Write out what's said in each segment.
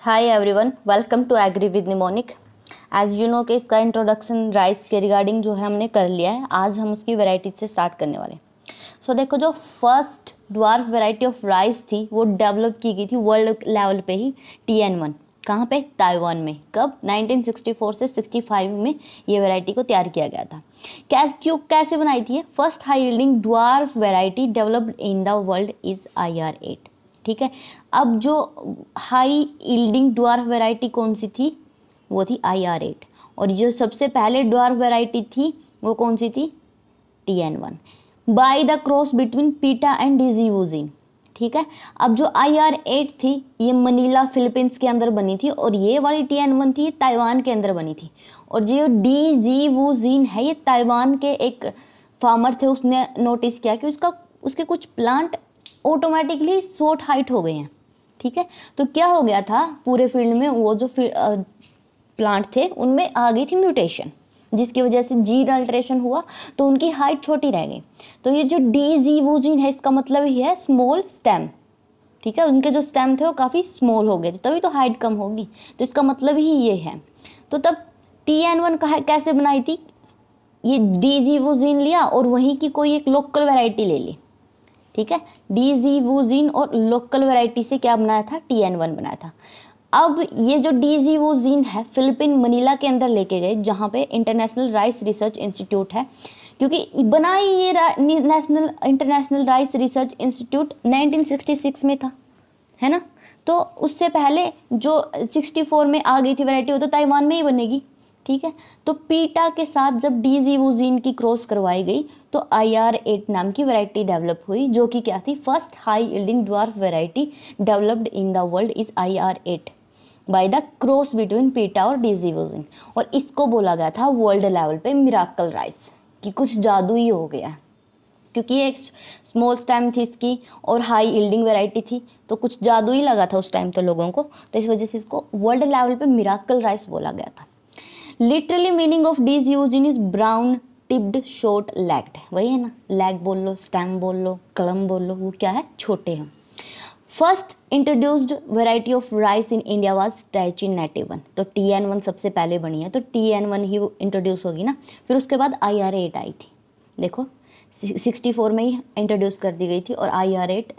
Hi everyone, welcome to agri with mnemonic. As you know कि इसका introduction rice के regarding जो है हमने कर लिया है। आज हम उसकी वैरायटी से स्टार्ट करने वाले। सो देखो, जो first dwarf variety of rice थी वो डेवलप की गई थी वर्ल्ड लेवल पे ही, TN1। कहाँ पे? ताइवान में। कब? 1964 से 65 में ये वैरायटी को तैयार किया गया था। कैसे बनाई थी? First high yielding dwarf variety developed in the world is IR8। ठीक है। अब जो हाई यील्डिंग ड्वार्फ वैरायटी कौन सी थी? वो थी IR8। और जो सबसे पहले ड्वार्फ वैरायटी थी वो कौन सी थी? TN1 by the cross between पीटा एंड डिजीवुजिन। ठीक है। अब जो IR8 थी ये मनीला फिलीपींस के अंदर बनी थी, और ये वाली TN1 थी ताइवान के अंदर बनी थी। और जो डिजीवुजिन है ये ताइवान के एक फार्मर थे, उसने नोटिस किया कि उसके कुछ प्लांट ऑटोमेटिकली शॉर्ट हाइट हो गए हैं। ठीक है। तो क्या हो गया था पूरे फील्ड में, वो जो प्लांट थे उनमें आ गई थी म्यूटेशन, जिसकी वजह से जीन अल्टरेशन हुआ तो उनकी हाइट छोटी रह गई। तो ये जो डिजीवुजिन है इसका मतलब ही है स्मॉल स्टेम। ठीक है। उनके जो स्टेम थे वो काफ़ी स्मॉल हो गए थे, तभी तो हाइट कम होगी। तो इसका मतलब ही ये है। तो तब TN1 कैसे बनाई थी? ये डिजीवुजिन लिया और वहीं की कोई एक लोकल वैरायटी ले ली। ठीक है। डिजीवुजिन और लोकल वैरायटी से क्या बनाया था? TN1 बनाया था। अब ये जो डिजीवुजिन है फिलिपिन मनीला के अंदर लेके गए, जहाँ पे इंटरनेशनल राइस रिसर्च इंस्टीट्यूट है, क्योंकि बनाई ये इंटरनेशनल राइस रिसर्च इंस्टीट्यूट 1966 में था, है ना। तो उससे पहले जो 64 में आ गई थी वैरायटी, वो तो ताइवान में ही बनेगी। ठीक है। तो पीटा के साथ जब डिजीवुजिन की क्रॉस करवाई गई तो IR8 नाम की वैरायटी डेवलप हुई, जो कि क्या थी? First high yielding dwarf variety developed in the world is IR8 by the cross between पीटा और डिजीवुजिन। और इसको बोला गया था वर्ल्ड लेवल पे मिराकल राइस, कि कुछ जादू ही हो गया, क्योंकि ये एक स्मॉल स्टेम थी इसकी और हाई यील्डिंग वैरायटी थी, तो कुछ जादू ही लगा था उस टाइम तो लोगों को। तो इस वजह से इसको वर्ल्ड लेवल पे मिराकल राइस बोला गया था। Literally meaning of Dee Geo Woo Gen is brown tipped short legged. वही है ना, लेग बोल लो, स्टेम बोल लो, कलम बोल लो, वो क्या है? छोटे हैं। First introduced variety of rice in India was Taichung Native 1। तो TN1 सबसे पहले बनी है, तो TN1 ही इंट्रोड्यूस होगी ना। फिर उसके बाद IR8 आई थी। देखो 64 में ही इंट्रोड्यूस कर दी गई थी। और IR8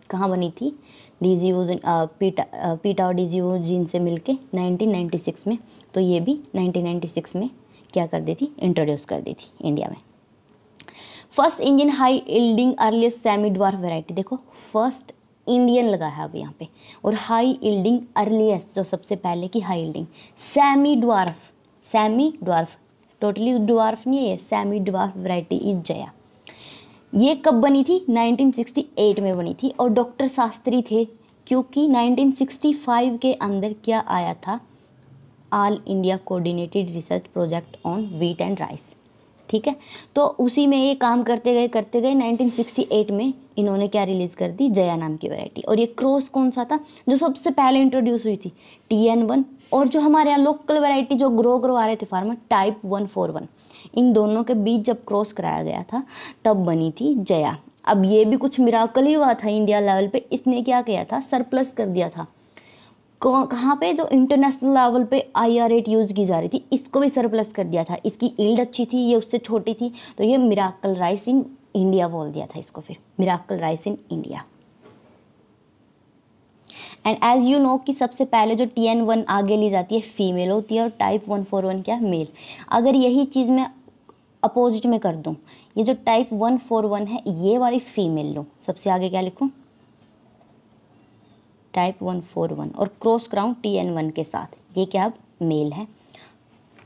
कहाँ बनी थी? डिजीवुजिन पीटा और डिजीवुजिन से मिलके 1996 में। तो ये भी 1996 में क्या कर दी थी? इंट्रोड्यूस कर दी थी इंडिया में। First Indian high yielding earliest semi dwarf variety. देखो फर्स्ट इंडियन लगा है अब यहाँ पे, और हाई यील्डिंग अर्लीस्ट जो सबसे पहले की high yielding semi dwarf, totally dwarf नहीं है ये, semi dwarf variety is Jaya. ये कब बनी थी? 1968 में बनी थी। और डॉक्टर शास्त्री थे, क्योंकि 1965 के अंदर क्या आया था? All India coordinated research project on wheat and rice. ठीक है। तो उसी में ये काम करते गए 1968 में इन्होंने क्या रिलीज़ कर दी? जया नाम की वैरायटी। और ये क्रॉस कौन सा था जो सबसे पहले इंट्रोड्यूस हुई थी? TN1। और जो हमारे यहाँ लोकल वैरायटी जो ग्रो करवा रहे थे फार्मर, टाइप 141, इन दोनों के बीच जब क्रॉस कराया गया था तब बनी थी जया। अब ये भी कुछ मिराकल ही हुआ था इंडिया लेवल पे। इसने क्या किया था? सरप्लस कर दिया था। कहाँ पे? जो इंटरनेशनल लेवल पे IR8 यूज़ की जा रही थी, इसको भी सरप्लस कर दिया था। इसकी ईल्ड अच्छी थी, ये उससे छोटी थी, तो ये मिराकल राइस इन इंडिया बोल दिया था इसको, फिर miracle rice in India. And as you know कि सबसे पहले जो TN1 आगे ली जाती है फीमेल होती है, और टाइप 141 क्या? मेल। अगर यही चीज़ मैं अपोजिट में कर दूँ, ये जो टाइप 141 है ये वाली फीमेल लो, सबसे आगे क्या लिखूँ? टाइप 141, और क्रॉस कराउंड TN1 के साथ, ये क्या अब? मेल है।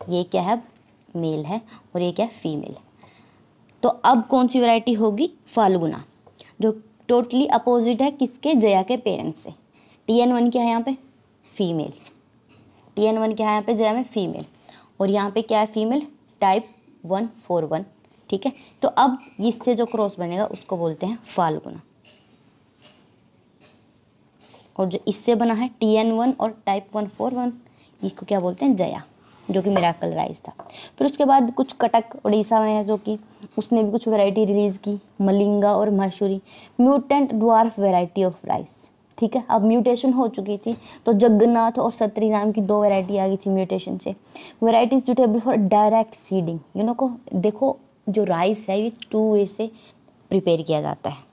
ये क्या है? अब मेल है। और ये क्या है? फीमेल। तो अब कौन सी वैरायटी होगी? फाल्गुना, जो टोटली अपोजिट है किसके? जया के पेरेंट्स से। TN1 क्या है यहाँ पे? फीमेल। TN1 क्या है यहाँ पे? जया में फीमेल। और यहाँ पे क्या है? Female, type 141। ठीक है। तो अब इससे जो क्रॉस बनेगा उसको बोलते हैं फाल्गुना। और जो इससे बना है TN1 और टाइप 141, इसको क्या बोलते हैं? जया, जो कि मिराकल राइस था। फिर उसके बाद कुछ कटक उड़ीसा में है, जो कि उसने भी कुछ वैरायटी रिलीज़ की, मलिंगा और Mahsuri, mutant dwarf variety of rice. ठीक है। अब म्यूटेशन हो चुकी थी, तो जगन्नाथ और सत्री नाम की 2 वैरायटी आ गई थी म्यूटेशन से। Variety suitable for direct seeding, को देखो जो राइस है ये 2 वे से प्रिपेयर किया जाता है,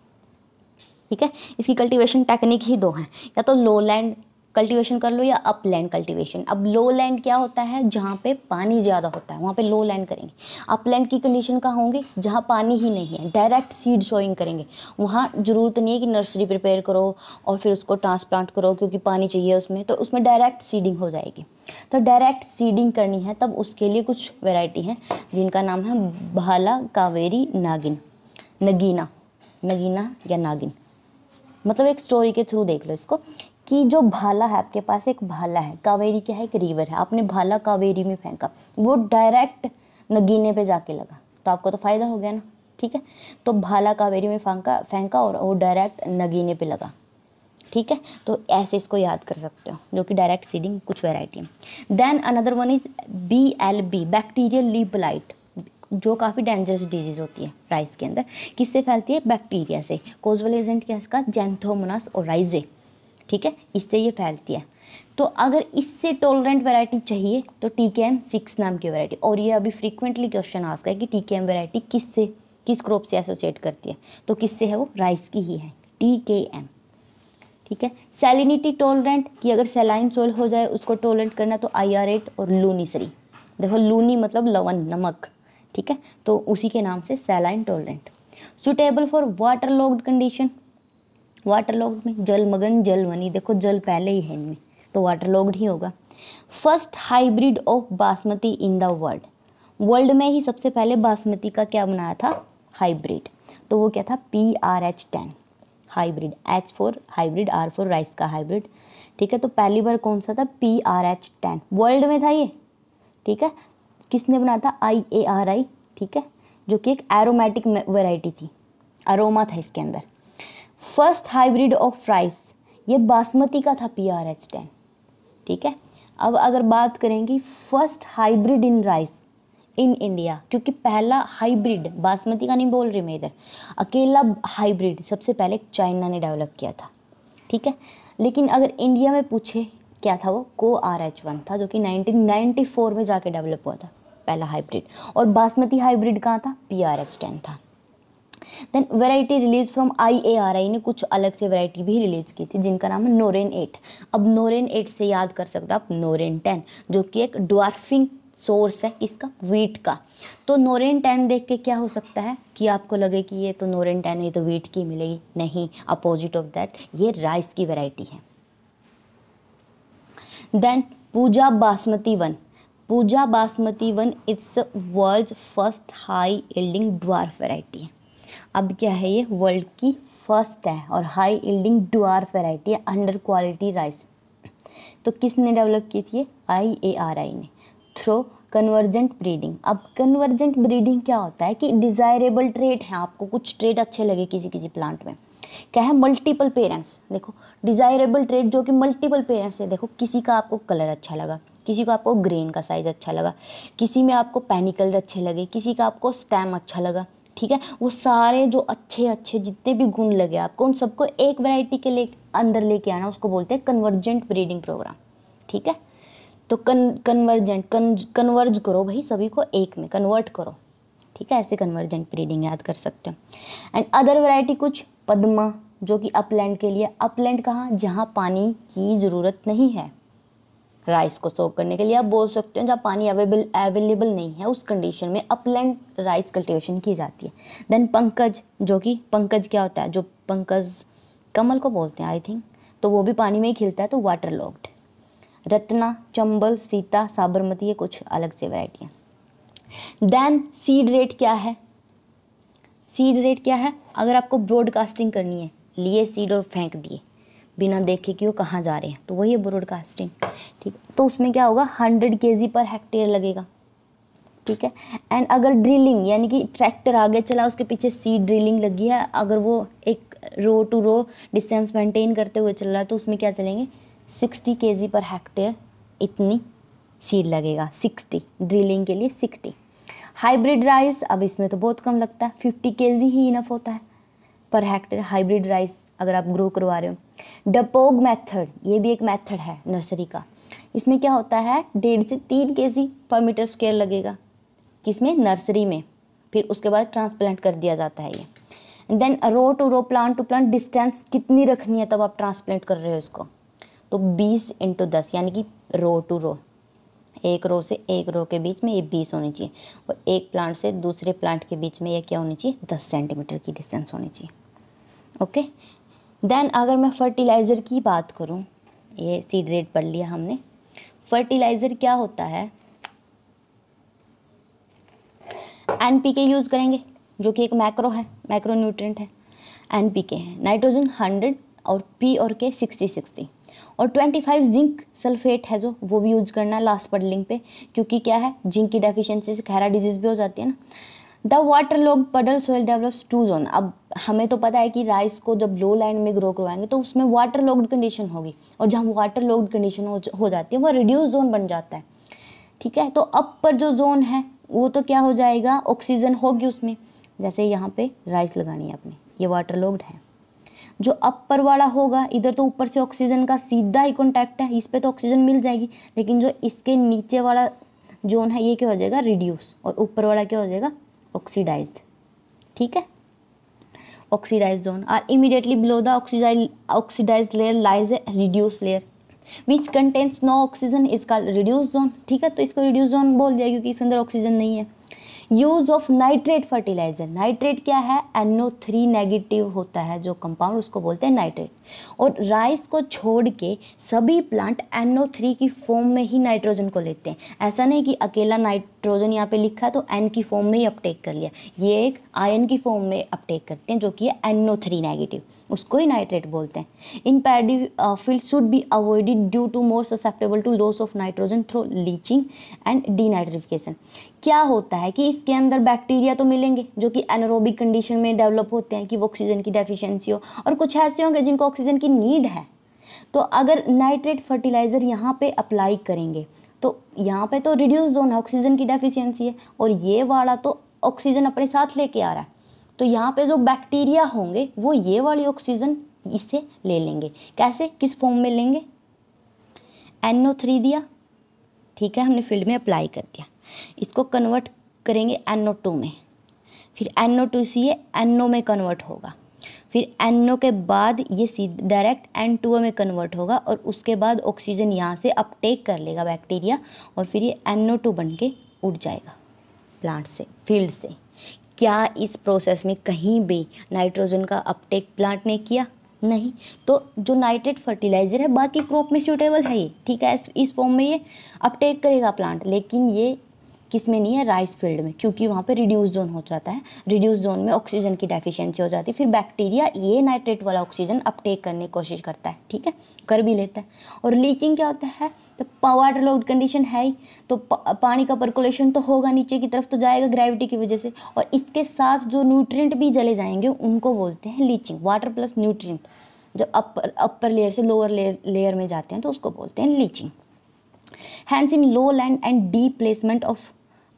ठीक है। इसकी कल्टीवेशन टेक्निक ही 2 हैं, या तो लो लैंड कल्टीवेशन कर लो या अप लैंड कल्टीवेशन। अब लो लैंड क्या होता है, जहाँ पे पानी ज़्यादा होता है वहाँ पे लो लैंड करेंगे। अप लैंड की कंडीशन कहाँ होंगे, जहाँ पानी ही नहीं है, डायरेक्ट सीड सोइंग करेंगे। वहाँ ज़रूरत नहीं है कि नर्सरी प्रिपेयर करो और फिर उसको ट्रांसप्लांट करो, क्योंकि पानी चाहिए उसमें, तो उसमें डायरेक्ट सीडिंग हो जाएगी। तो डायरेक्ट सीडिंग करनी है तब उसके लिए कुछ वेराइटी हैं जिनका नाम है भाला, कावेरी, नगीना या नागिन। मतलब एक स्टोरी के थ्रू देख लो इसको, कि जो भाला है, आपके पास एक भाला है, कावेरी क्या है, एक रिवर है, आपने भाला कावेरी में फेंका, वो डायरेक्ट नगीने पे जाके लगा, तो आपको तो फायदा हो गया ना, ठीक है। तो भाला कावेरी में फेंका और वो डायरेक्ट नगीने पे लगा, ठीक है। तो ऐसे इसको याद कर सकते हो, जो कि डायरेक्ट सीडिंग कुछ वेराइटी है। Then another one is BLB, bacterial leaf blight, जो काफ़ी डेंजरस डिजीज़ होती है राइस के अंदर। किससे फैलती है, बैक्टीरिया से। कोजल एजेंट क्या है इसका, जैंथोमोनास ओराइजे, ठीक है, इससे ये फैलती है। तो अगर इससे टॉलरेंट वैरायटी चाहिए तो TKM 6 नाम की वैरायटी। और ये अभी फ्रीक्वेंटली क्वेश्चन आस्क है कि TKM वैरायटी किस क्रॉप से एसोसिएट करती है, तो किससे है, वो राइस की ही है, TKM, ठीक है। सैलिनिटी टॉलरेंट, कि अगर सैलाइन सोइल हो जाए उसको टॉलरेंट करना, तो IR8 और लूनीसरी। देखो लूनी मतलब लवण, नमक, ठीक है, तो उसी के नाम से saline tolerant. Suitable for water locked condition, water locked में जलमग्न, जलवनी, देखो जल पहले ही है इनमें, तो वाटर लॉक्ड ही होगा। First hybrid of basmati in the world में ही सबसे पहले बासमती का क्या बनाया था, हाइब्रिड, तो वो क्या था, PRH10 hybrid, H for hybrid, R for rice का हाइब्रिड, ठीक है। तो पहली बार कौन सा था, PRH10 वर्ल्ड में था ये, ठीक है। किसने बनाया था, IARI, ठीक है, जो कि एक एरोमेटिक वैरायटी थी, अरोमा था इसके अंदर। फर्स्ट हाइब्रिड ऑफ राइस, ये बासमती का था, PRH10, ठीक है। अब अगर बात करेंगे first hybrid in rice in India, क्योंकि पहला हाइब्रिड बासमती का नहीं बोल रही मैं इधर, अकेला हाइब्रिड सबसे पहले चाइना ने डेवलप किया था, ठीक है। लेकिन अगर इंडिया में पूछे क्या था, वो CoRH1 था, जो कि 1994 में जाके डेवलप हुआ था पहला हाइब्रिड। और बासमती हाइब्रिड कहाँ था, PRH10 था। Then variety release from IARI ने कुछ अलग से वैरायटी भी रिलीज की थी, जिनका नाम है नोरेन 8। अब नोरेन 8 से याद कर सकते हो आप नोरेन 10, जो कि एक ड्वार्फिंग सोर्स है किसका, वीट का। तो नोरेन 10 देख के क्या हो सकता है कि आपको लगे कि ये तो नोरेन 10 है तो वीट की मिलेगी, नहीं, अपोजिट ऑफ दैट, ये राइस की वैरायटी है। Then Pusa Basmati 1, Pusa Basmati 1 it's world's first high yielding dwarf variety है। अब क्या है, ये वर्ल्ड की फर्स्ट है और हाई यील्डिंग ड्वार्फ वैरायटी है अंडर क्वालिटी राइस। तो किसने डेवलप की थी, IARI ने, थ्रो कन्वर्जेंट ब्रीडिंग। अब कन्वर्जेंट ब्रीडिंग क्या होता है कि डिज़ायरेबल ट्रेट है, आपको कुछ ट्रेट अच्छे लगे किसी प्लांट में, क्या है, मल्टीपल पेरेंट्स। देखो डिज़ायरेबल ट्रेट जो कि मल्टीपल पेरेंट्स है, देखो किसी का आपको कलर अच्छा लगा, किसी को आपको ग्रेन का साइज़ अच्छा लगा, किसी में आपको पैनिकल अच्छे लगे, किसी का आपको स्टेम अच्छा लगा, ठीक है। वो सारे जो अच्छे जितने भी गुण लगे आपको, उन सबको एक वैरायटी के अंदर लेके आना, उसको बोलते हैं कन्वर्जेंट ब्रीडिंग प्रोग्राम, ठीक है। तो कन्वर्ज करो भाई, सभी को एक में कन्वर्ट करो, ठीक है, ऐसे कन्वर्जेंट ब्रीडिंग याद कर सकते हो। एंड अदर वैरायटी कुछ पद्मा, जो कि अपलैंड के लिए, अपलैंड कहाँ, जहाँ पानी की ज़रूरत नहीं है राइस को सोक करने के लिए, आप बोल सकते हो जहाँ पानी अवेलेबल नहीं है, उस कंडीशन में अपलैंड राइस कल्टीवेशन की जाती है। देन पंकज, जो कि पंकज क्या होता है, जो पंकज कमल को बोलते हैं आई थिंक, तो वो भी पानी में ही खिलता है, तो वाटर लॉक्ड। रत्ना, चंबल, सीता, साबरमती, ये कुछ अलग से वैरायटियाँ। देन सीड रेट क्या है, सीड रेट क्या है, अगर आपको ब्रॉडकास्टिंग करनी है, लिए सीड और फेंक दिए बिना देखे कि वो कहाँ जा रहे हैं, तो वही है ब्रॉडकास्टिंग, ठीक है। तो उसमें क्या होगा, 100 kg पर हेक्टेयर लगेगा, ठीक है। एंड अगर ड्रिलिंग यानी कि ट्रैक्टर आगे चला, उसके पीछे सीड ड्रिलिंग लगी है, अगर वो एक रो टू रो डिस्टेंस मेंटेन करते हुए चल रहा है, तो उसमें क्या चलेंगे, 60 kg पर हेक्टेयर इतनी सीड लगेगा, 60 ड्रिलिंग के लिए 60। हाइब्रिड राइस, अब इसमें तो बहुत कम लगता है, 50 kg ही इनफ होता है पर हेक्टेयर हाइब्रिड राइस अगर आप ग्रो करवा रहे हो। डपोग मेथड, ये भी एक मेथड है नर्सरी का। इसमें क्या होता है, 1.5 से 3 kg पर मीटर स्क्वायर लगेगा, किसमें, नर्सरी में। फिर उसके बाद ट्रांसप्लांट कर दिया जाता है ये। Then row to row, plant to plant distance कितनी रखनी है तब आप ट्रांसप्लांट कर रहे हो इसको, तो 20 × 10, यानी कि रो टू रो, एक रो से एक रो के बीच में ये 20 होनी चाहिए, और एक प्लांट से दूसरे प्लांट के बीच में ये क्या होनी चाहिए, 10 सेंटीमीटर की डिस्टेंस होनी चाहिए। ओके। देन अगर मैं फर्टिलाइज़र की बात करूँ, ये सीड रेट पढ़ लिया हमने। फर्टिलाइज़र क्या होता है, NPK यूज़ करेंगे, जो कि एक मैक्रो है, मैक्रो न्यूट्रिएंट है। NPK है, नाइट्रोजन 100 और P और K 60-60, और 25 जिंक सल्फेट है जो, वो भी यूज करना है लास्ट पर लिंक पे, क्योंकि क्या है, जिंक की डेफिशिएंसी से खैरा डिजीज भी हो जाती है ना। द वाटर लॉग पडल सोइल डेवलप्स 2 जोन। अब हमें तो पता है कि राइस को जब लो लैंड में ग्रो करवाएंगे तो उसमें वाटर लॉग्ड कंडीशन होगी, और जहाँ वाटर लॉग्ड कंडीशन हो जाती है वो रिड्यूस जोन बन जाता है। ठीक है, तो अपर जो जोन है वो तो क्या हो जाएगा, ऑक्सीजन होगी उसमें। जैसे यहाँ पे राइस लगानी है अपने, ये वाटर लॉग्ड है। जो अपर वाला होगा, इधर तो ऊपर से ऑक्सीजन का सीधा ही कॉन्टैक्ट है, इस पे तो ऑक्सीजन मिल जाएगी, लेकिन जो इसके नीचे वाला जोन है ये क्या हो जाएगा, रिड्यूस, और ऊपर वाला क्या हो जाएगा, ऑक्सीडाइज्ड। ठीक है, oxidized zone are immediately below the oxidized layer lies a reduce layer which contains no oxygen is called reduce zone. ठीक है, तो इसको रिड्यूस जोन बोल दिया क्योंकि इसके अंदर ऑक्सीजन नहीं है। Use of nitrate fertilizer, nitrate क्या है, NO3 नेगेटिव होता है जो कंपाउंड, उसको बोलते हैं नाइट्रेट। और राइस को छोड़ के सभी प्लांट NO3 की फॉर्म में ही नाइट्रोजन को लेते हैं। ऐसा नहीं कि अकेला नाइट्रोजन यहाँ पे लिखा है तो N की फॉर्म में ही अपटेक कर लिया, ये एक आयन की फॉर्म में अपटेक करते हैं जो कि है NO3 नेगेटिव, उसको ही नाइट्रेट बोलते हैं। In paddy field should be avoided due to more susceptible to loss of nitrogen through leaching and denitrification. क्या होता है कि इसके अंदर बैक्टीरिया तो मिलेंगे जो कि एनारोबिक कंडीशन में डेवलप होते हैं कि वो ऑक्सीजन की डेफिशिएंसी हो, और कुछ ऐसे होंगे जिनको ऑक्सीजन की नीड है। तो अगर नाइट्रेट फर्टिलाइज़र यहाँ पे अप्लाई करेंगे तो यहाँ पे तो रिड्यूस जोन है, ऑक्सीजन की डेफिशिएंसी है, और ये वाला तो ऑक्सीजन अपने साथ लेके आ रहा है, तो यहाँ पे जो बैक्टीरिया होंगे वो ये वाली ऑक्सीजन इससे ले लेंगे। कैसे, किस फॉर्म में लेंगे, NO3 दिया, ठीक है, हमने फील्ड में अप्लाई कर दिया, इसको कन्वर्ट करेंगे NO2 में, फिर NO2 से ये NO में कन्वर्ट होगा, फिर NO के बाद ये सीधे डायरेक्ट N2O में कन्वर्ट होगा, और उसके बाद ऑक्सीजन यहाँ से अपटेक कर लेगा बैक्टीरिया, और फिर ये NO2 बन के उड़ जाएगा प्लांट से, फील्ड से। क्या इस प्रोसेस में कहीं भी नाइट्रोजन का अपटेक प्लांट ने किया, नहीं। तो जो नाइट्रेट फर्टिलाइज़र है बाकी क्रॉप में सूटेबल है ये, ठीक है, इस फॉर्म में ये अपटेक करेगा प्लांट, लेकिन ये किस में नहीं है, राइस फील्ड में, क्योंकि वहाँ पे रिड्यूस जोन हो जाता है, रिड्यूस जोन में ऑक्सीजन की डेफिशिएंसी हो जाती है, फिर बैक्टीरिया ये नाइट्रेट वाला ऑक्सीजन अपटेक करने की कोशिश करता है, ठीक है, कर भी लेता है। और लीचिंग क्या होता है, तो वाटर लॉग्ड कंडीशन है ही, तो पानी का पर्कुलेशन तो होगा, नीचे की तरफ तो जाएगा ग्रेविटी की वजह से, और इसके साथ जो न्यूट्रिएंट भी जले जाएंगे उनको बोलते हैं लीचिंग, वाटर प्लस न्यूट्रिएंट जब अपर लेयर से लोअर लेयर में जाते हैं तो उसको बोलते हैं leaching. Hence in low land and deep placement of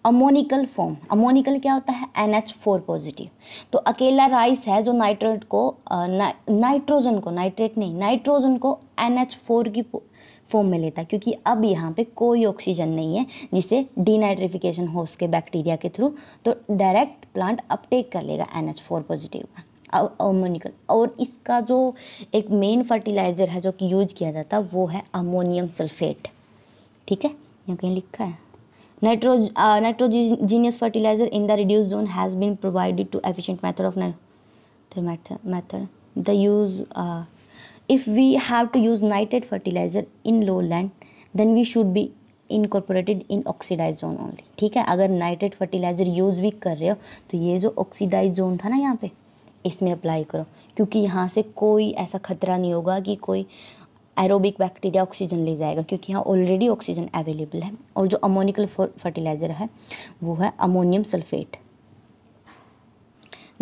ammoniacal form, ammoniacal क्या होता है, NH4 पॉजिटिव। तो अकेला राइस है जो नाइट्रेट को नाइट्रोजन को, नाइट्रेट नहीं, नाइट्रोजन को NH4 की फॉर्म में लेता है, क्योंकि अब यहाँ पे कोई ऑक्सीजन नहीं है जिसे डीनाइट्रिफिकेशन हो उसके बैक्टीरिया के थ्रू, तो डायरेक्ट प्लांट अपटेक कर लेगा NH4 पॉजिटिव का अमोनिकल। और इसका जो एक मेन फर्टिलाइज़र है जो कि यूज किया जाता है वो है अमोनियम सल्फेट, ठीक है, यहाँ कहीं लिखा है। Nitrogenous fertilizer in the reduced zone has been provided to efficient method of method. The use if we have to use nitrate fertilizer in lowland, then we should be incorporated in oxidized zone only. ठीक है, अगर nitrate fertiliser use भी कर रहे हो तो ये जो ऑक्सीडाइज जोन था ना यहाँ पे, इसमें अप्लाई करो, क्योंकि यहाँ से कोई ऐसा खतरा नहीं होगा कि कोई एरोबिक बैक्टीरिया ऑक्सीजन ले जाएगा, क्योंकि यहाँ ऑलरेडी ऑक्सीजन अवेलेबल है। और जो अमोनिकल फर्टिलाइज़र है वो है अमोनियम सल्फेट,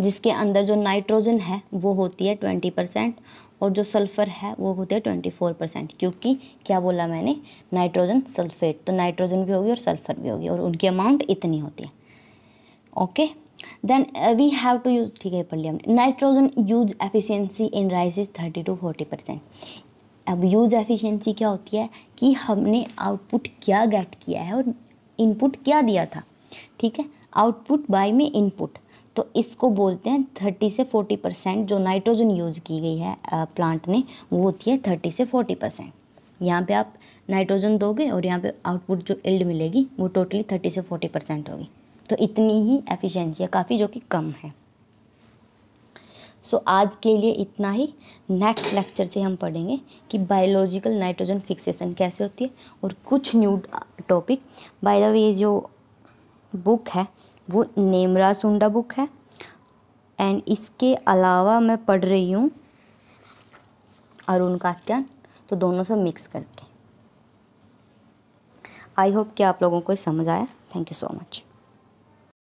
जिसके अंदर जो नाइट्रोजन है वो होती है 20% और जो सल्फ़र है वो होते हैं 24%, क्योंकि क्या बोला मैंने, नाइट्रोजन सल्फेट, तो नाइट्रोजन भी होगी और सल्फ़र भी होगी, और उनकी अमाउंट इतनी होती है। Okay, then we have to use, ठीक है पढ़ लिया हमने। Nitrogen use efficiency in rice is 30 to 40%। अब यूज एफिशिएंसी क्या होती है कि हमने आउटपुट क्या गेट किया है और इनपुट क्या दिया था, ठीक है। आउटपुट बाय में इनपुट, तो इसको बोलते हैं 30 से 40% जो नाइट्रोजन यूज़ की गई है प्लांट ने, वो होती है 30 से 40%। यहाँ पे आप नाइट्रोजन दोगे और यहाँ पे आउटपुट जो इल्ड मिलेगी वो टोटली 30 से 40% होगी। तो इतनी ही एफिशिएंसी है काफ़ी, जो कि कम है। सो आज के लिए इतना ही। नेक्स्ट लेक्चर से हम पढ़ेंगे कि बायोलॉजिकल नाइट्रोजन फिक्सेशन कैसे होती है और कुछ new topic. By the way जो बुक है वो नेमरा सुंडा बुक है, एंड इसके अलावा मैं पढ़ रही हूँ अरुण कात्यान, तो दोनों से मिक्स करके। आई होप कि आप लोगों को समझ आया। Thank you so much.